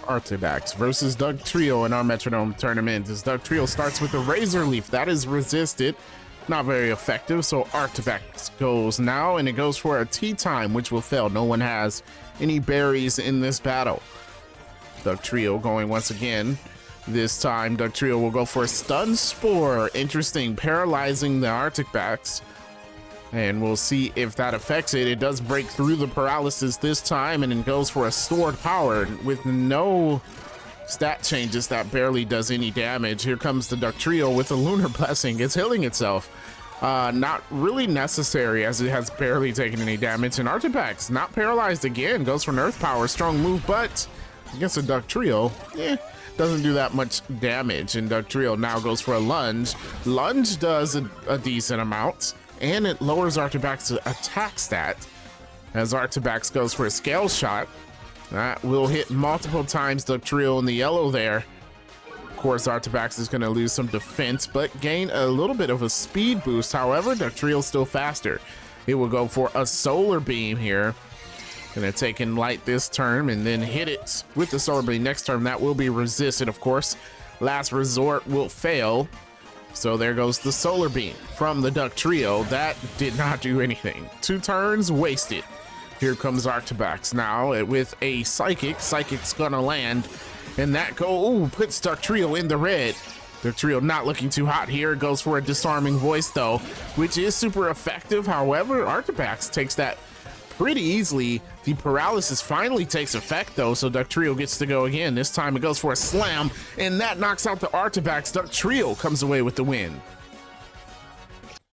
Arctibax versus Dugtrio in our Metronome Tournament. As Dugtrio starts with a Razor Leaf, that is resisted. Not very effective, so Arctibax goes now, and it goes for a Tea Time, which will fail. No one has any berries in this battle. Dugtrio going once again. This time, Dugtrio will go for a Stun Spore. Interesting, paralyzing the Arctibax. And we'll see if that affects it. It does break through the paralysis this time, and it goes for a Stored Power with no stat changes. That barely does any damage. Here comes the Dugtrio with a Lunar Blessing. It's healing itself. Not really necessary, as it has barely taken any damage. And Arctibax, not paralyzed again, goes for an Earth Power. Strong move, but against a Dugtrio, doesn't do that much damage. And Dugtrio now goes for a Lunge. Lunge does a decent amount, and it lowers Arctibax's attack stat, as Arctibax goes for a Scale Shot. That will hit multiple times Dugtrio in the yellow there. Of course, Arctibax is going to lose some defense, but gain a little bit of a speed boost. However, Dugtrio's still faster. It will go for a Solar Beam here. Going to take in Light this turn, and then hit it with the Solar Beam next turn. That will be resisted, of course. Last Resort will fail. So there goes the Solar Beam from the Dugtrio. That did not do anything. 2 turns wasted. Here comes Arctibax now with a Psychic. Psychic's gonna land, and that puts Dugtrio in the red. Dugtrio not looking too hot here. Goes for a Disarming Voice though, which is super effective. However, Arctibax takes that pretty easily. The paralysis finally takes effect though, so Dugtrio gets to go again. This time it goes for a Slam, and that knocks out the Arctibax. Dugtrio comes away with the win.